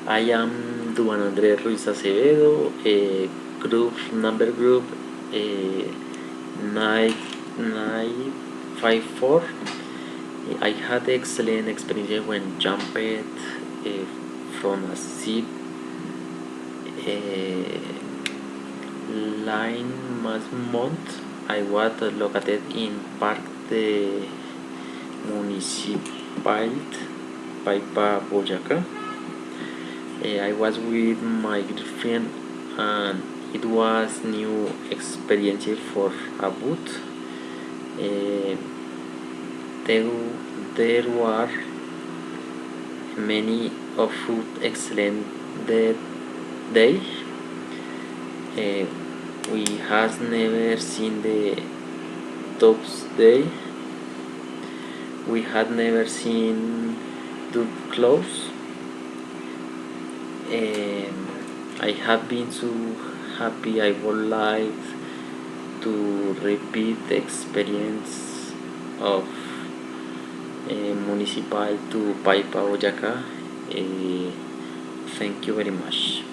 I am Duan Andre Ruiz Acevedo, group 9954. I had excellent experience when jumped from a zip line last month. I was located in Park de Municipality, Paipa, Boyacá. I was with my girlfriend and it was new experience for a boot. Uh, there, there were many of food excellent that day. Uh, we has never seen the tops day. We had never seen the clothes. I have been so happy. I would like to repeat the experience of municipal to Paipa, Boyacá. Thank you very much.